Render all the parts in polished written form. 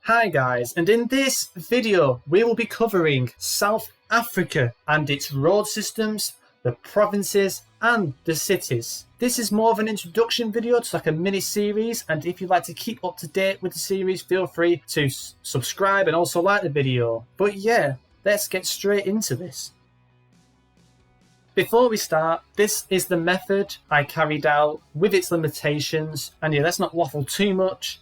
Hi guys, and in this video we will be covering South Africa and its road systems, the provinces and the cities. This is more of an introduction video to like a mini series, and if you'd like to keep up to date with the series, feel free to subscribe and also like the video. But yeah, let's get straight into this. Before we start, this is the method I carried out with its limitations, and yeah, let's not waffle too much.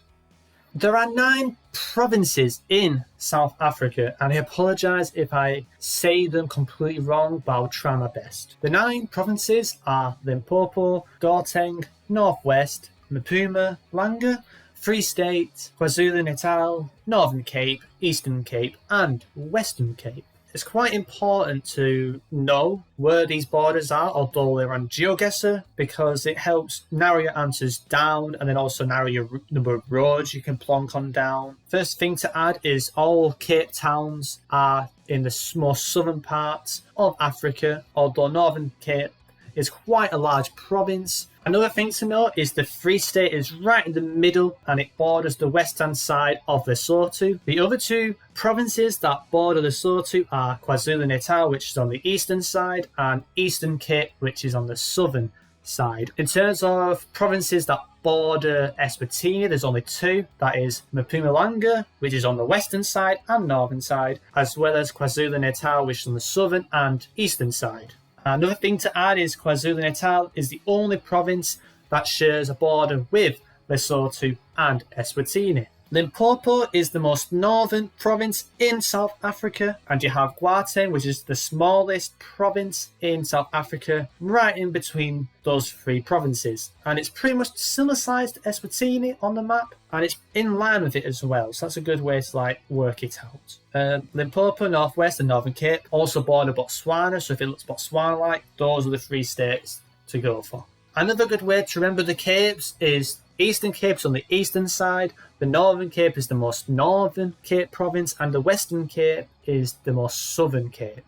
There are 9 provinces in South Africa, and I apologise if I say them completely wrong, but I'll try my best. The 9 provinces are Limpopo, Gauteng, Northwest, Mpumalanga, Free State, KwaZulu-Natal, Northern Cape, Eastern Cape, and Western Cape. It's quite important to know where these borders are, although they're on GeoGuessr, because it helps narrow your answers down and then also narrow your number of roads you can plonk on down. First thing to add is all Cape towns are in the more southern parts of Africa, although Northern Cape is quite a large province. Another thing to note is the Free State is right in the middle and it borders the western side of Lesotho. The other 2 provinces that border Lesotho are KwaZulu-Natal, which is on the eastern side, and Eastern Cape, which is on the southern side. In terms of provinces that border Eswatini, there's only 2. That is Mpumalanga, which is on the western side and northern side, as well as KwaZulu-Natal, which is on the southern and eastern side. Another thing to add is KwaZulu-Natal is the only province that shares a border with Lesotho and Eswatini. Limpopo is the most northern province in South Africa, and you have Gauteng, which is the smallest province in South Africa, right in between those 3 provinces. And it's pretty much similar sized to Eswatini on the map, and it's in line with it as well, so that's a good way to work it out. Limpopo, Northwest and Northern Cape also border Botswana, so if it looks Botswana-like, those are the 3 states to go for. Another good way to remember the capes is Eastern Cape is on the eastern side, the Northern Cape is the most northern Cape province, and the Western Cape is the most southern Cape.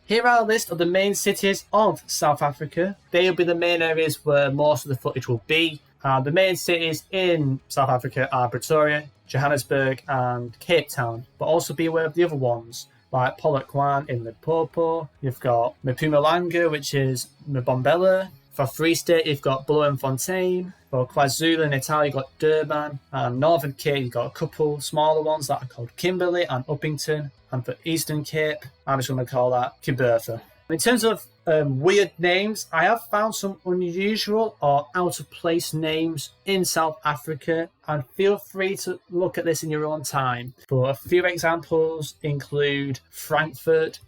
Here are a list of the main cities of South Africa. They will be the main areas where most of the footage will be. The main cities in South Africa are Pretoria, Johannesburg and Cape Town, but also be aware of the other ones, like Polokwane in Limpopo. You've got Mpumalanga, which is Mbombela. For Free State, you've got Bloemfontein. For KwaZulu-Natal, you've got Durban. And Northern Cape, you've got a couple smaller ones that are called Kimberley and Uppington. And for Eastern Cape, I'm just going to call that Kibertha. In terms of weird names, I have found some unusual or out-of-place names in South Africa, and feel free to look at this in your own time. But a few examples include Frankfurt,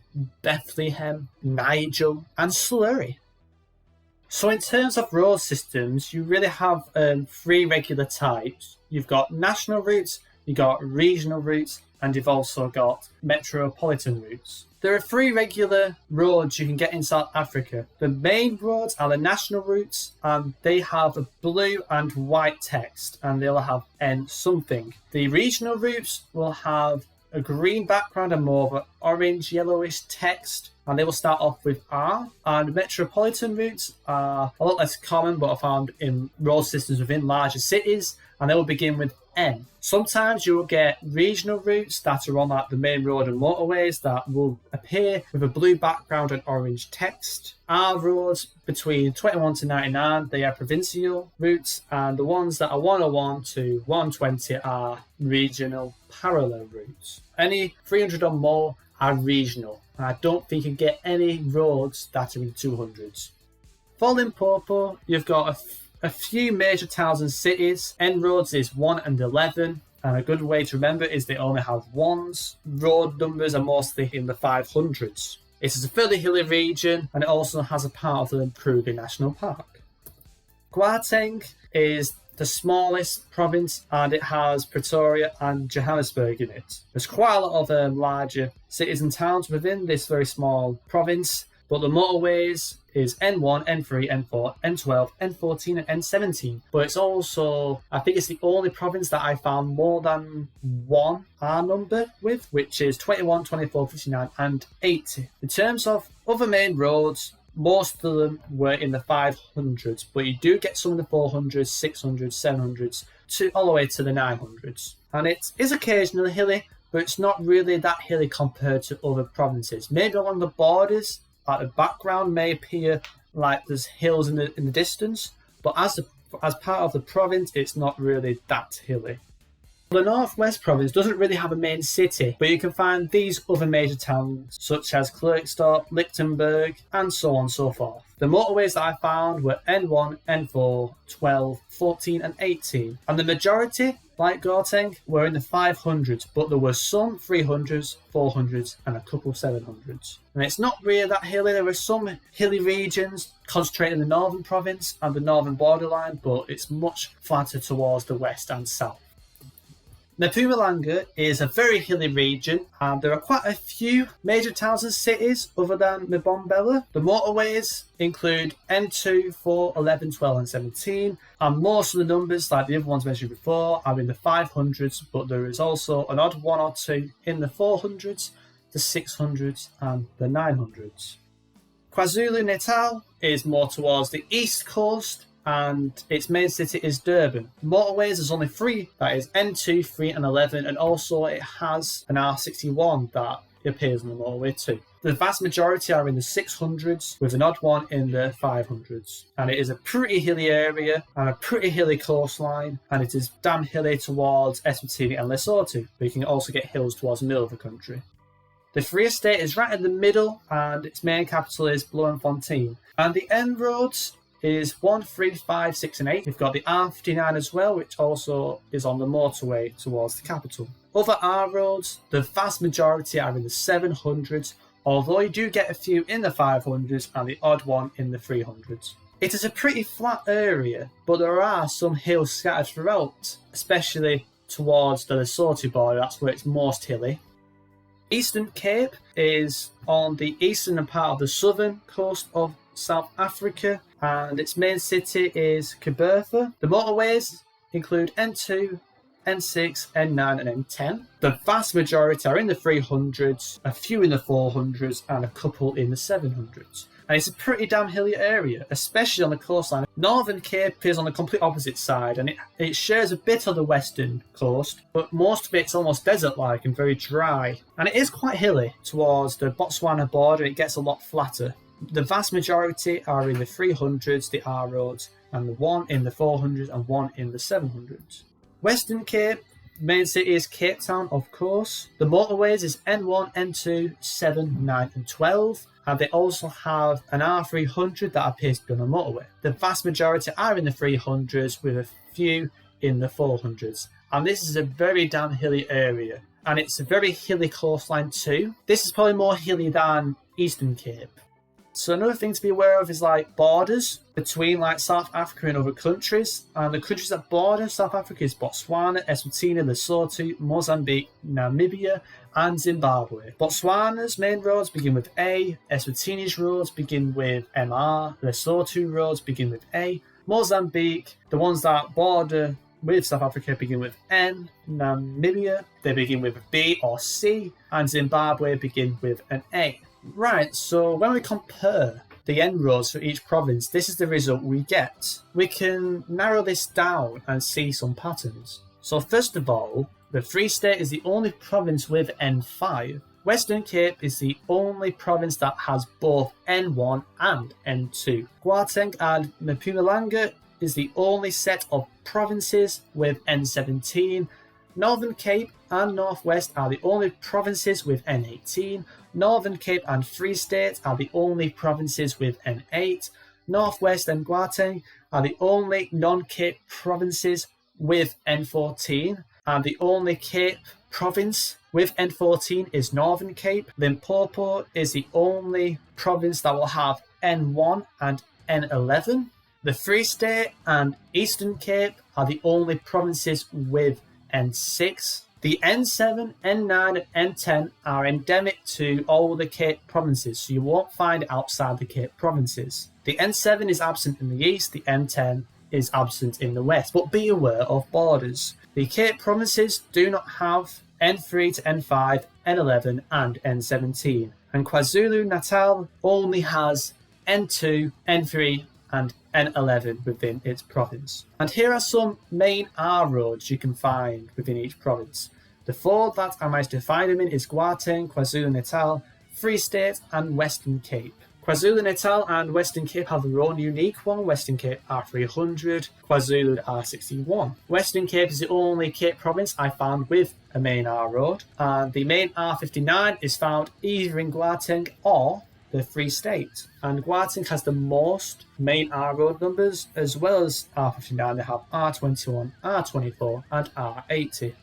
Bethlehem, Nigel, and Slurry. So in terms of road systems, you really have 3 regular types. You've got national routes, you've got regional routes, and you've also got metropolitan routes. There are 3 regular roads you can get in South Africa. The main roads are the national routes, and they have a blue and white text, and they'll have N something. The regional routes will have a green background and more of an orange yellowish text, and they will start off with R. And metropolitan routes are a lot less common, but are found in road systems within larger cities, and they will begin with N. Sometimes you will get regional routes that are on the main road and motorways that will appear with a blue background and orange text. R roads between 21 to 99, they are provincial routes, and the ones that are 101 to 120 are regional parallel routes. Any 300 or more are regional. I don't think you can get any roads that are in 200s. For Limpopo, you've got a few major towns and cities. N roads is 1 and 11, and a good way to remember is they only have 1s. Road numbers are mostly in the 500s. It is a fairly hilly region, and it also has a part of the Kruger National Park. Gauteng is the smallest province, and it has Pretoria and Johannesburg in it. There's quite a lot of larger cities and towns within this very small province, but the motorways is N1, N3, N4, N12, N14 and N17. But it's also, I think it's the only province that I found more than 1 R number with, which is 21, 24, 59 and 80. In terms of other main roads, most of them were in the 500s, but you do get some in the 400s, 600s, 700s, all the way to the 900s. And it is occasionally hilly, but it's not really that hilly compared to other provinces. Maybe along the borders, like the background may appear like there's hills in the distance, but as part of the province, it's not really that hilly. The Northwest Province doesn't really have a main city, but you can find these other major towns such as Klerksdorp, Lichtenberg, and so on and so forth. The motorways that I found were N1, N4, 12, 14 and 18, and the majority, like Gauteng, were in the 500s, but there were some 300s, 400s and a couple 700s. And it's not really that hilly. There are some hilly regions concentrated in the northern province and the northern borderline, but it's much flatter towards the west and south. Mpumalanga is a very hilly region, and there are quite a few major towns and cities other than Mbombela. The motorways include N2, 4, 11, 12 and 17, and most of the numbers, like the other ones mentioned before, are in the 500s, but there is also an odd one or two in the 400s, the 600s and the 900s. KwaZulu-Natal is more towards the east coast, and its main city is Durban. Motorways, there's only 3, that is N2, 3 and 11, and also it has an R61 that appears on the motorway too. The vast majority are in the 600s, with an odd one in the 500s. And it is a pretty hilly area and a pretty hilly coastline, and it is damn hilly towards Eswatini and Lesotho, but you can also get hills towards the middle of the country. The Free State is right in the middle, and its main capital is Bloemfontein. And the end roads is 1, 3, 5, 6 and 8. We've got the R59 as well, which also is on the motorway towards the capital. Other R roads, the vast majority are in the 700s, although you do get a few in the 500s and the odd one in the 300s. It is a pretty flat area, but there are some hills scattered throughout, especially towards the Lesotho border. That's where it's most hilly. Eastern Cape is on the eastern part of the southern coast of South Africa, and its main city is Kabertha. The motorways include N2, N6, N9 and N10. The vast majority are in the 300s, a few in the 400s and a couple in the 700s. And it's a pretty damn hilly area, especially on the coastline. Northern Cape is on the complete opposite side, and it shares a bit of the western coast, but most of it's almost desert-like and very dry. And it is quite hilly towards the Botswana border. It gets a lot flatter. The vast majority are in the 300s, the R roads, and the 1 in the 400s and 1 in the 700s. Western Cape, main city is Cape Town, of course. The motorways is N1, N2, 7, 9 and 12. And they also have an R300 that appears to be on the motorway. The vast majority are in the 300s, with a few in the 400s. And this is a very damn hilly area. And it's a very hilly coastline too. This is probably more hilly than Eastern Cape. So another thing to be aware of is like borders between like South Africa and other countries. And the countries that border South Africa is Botswana, Eswatini, Lesotho, Mozambique, Namibia and Zimbabwe. Botswana's main roads begin with A, Eswatini's roads begin with MR, Lesotho roads begin with A, Mozambique, the ones that border with South Africa begin with N, Namibia, they begin with a B or C, and Zimbabwe begin with an A. Right, so when we compare the end roads for each province, this is the result we get. We can narrow this down and see some patterns. So first of all, the Free State is the only province with N5. Western Cape is the only province that has both N1 and N2. Gauteng and Mpumalanga is the only set of provinces with N17. Northern Cape and Northwest are the only provinces with N18. Northern Cape and Free State are the only provinces with N8. Northwest and Gauteng are the only non-Cape provinces with N14. And the only Cape province with N14 is Northern Cape. Limpopo is the only province that will have N1 and N11. The Free State and Eastern Cape are the only provinces with N6. The N7, N9 and N10 are endemic to all the Cape provinces, so you won't find it outside the Cape provinces. The N7 is absent in the east, the N10 is absent in the west, but be aware of borders. The Cape provinces do not have N3 to N5, N11 and N17, and KwaZulu-Natal only has N2, N3 and N11 within its province. And here are some main R roads you can find within each province. The 4 that I managed to find them in is Gauteng, KwaZulu-Natal, Free State and Western Cape. KwaZulu-Natal and Western Cape have their own unique one. Western Cape R300, KwaZulu R61. Western Cape is the only Cape province I found with a main R road, and the main R59 is found either in Gauteng or the Free State. And Gauteng has the most main R road numbers, as well as R59 they have R21, R24 and R80.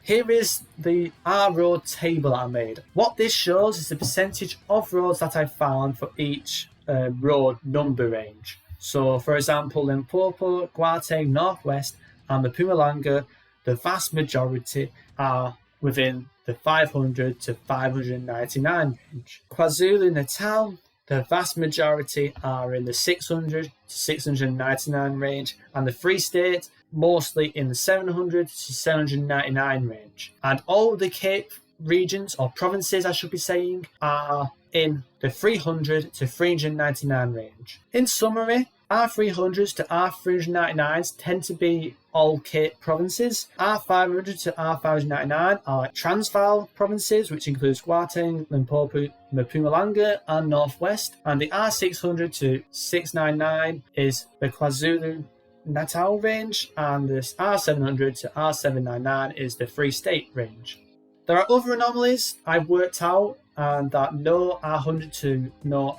Here is the R road table I made. What this shows is the percentage of roads that I found for each road number range. So for example, Limpopo, Gauteng, Northwest and Mpumalanga, the vast majority are within the 500 to 599 range. KwaZulu-Natal, the vast majority are in the 600 to 699 range, and the Free State mostly in the 700 to 799 range. And all the Cape regions, or provinces I should be saying, are in the 300 to 399 range. In summary, R300s to R399s tend to be all Cape provinces. R500 to R599 are like Transvaal provinces, which includes Gauteng, Limpopo, Mpumalanga and Northwest. And the R600 to 699 is the KwaZulu-Natal range, and this R700 to R799 is the Free State range. There are other anomalies I've worked out, and that no R100 to no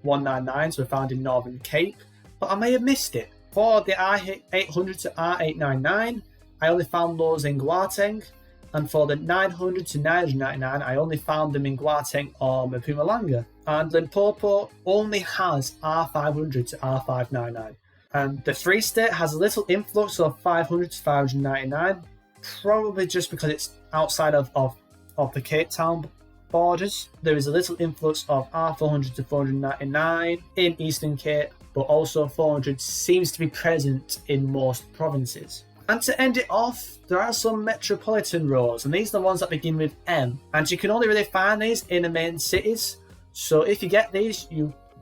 R199s were found in Northern Cape, but I may have missed it. For the R800 to R899, I only found those in Gauteng, and for the 900 to 999, I only found them in Gauteng or Mpumalanga. And Limpopo only has R500 to R599. And the Free State has a little influx of 500 to 599, probably just because it's outside of the Cape Town borders. There is a little influx of R400 to 499 in Eastern Cape, but also 400 seems to be present in most provinces. And to end it off, there are some metropolitan roads, and these are the ones that begin with M. And you can only really find these in the main cities. So if you get these,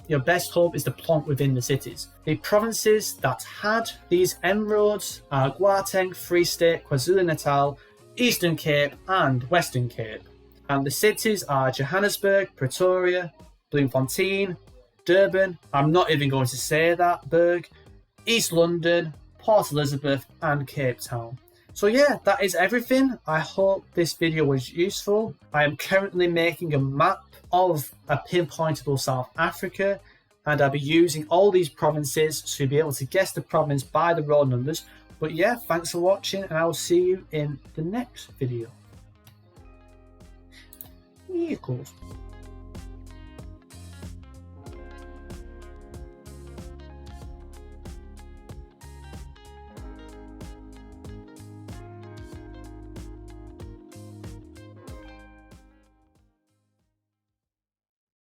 your best hope is to plonk within the cities. The provinces that had these M roads are Gauteng, Free State, KwaZulu-Natal, Eastern Cape and Western Cape. And the cities are Johannesburg, Pretoria, Bloemfontein, Durban, I'm not even going to say that, Berg, East London, Port Elizabeth and Cape Town. So yeah, that is everything. I hope this video was useful. I am currently making a map of a pinpointable South Africa, and I'll be using all these provinces to be able to guess the province by the road numbers. But yeah, thanks for watching, and I will see you in the next video. Yeah, of course.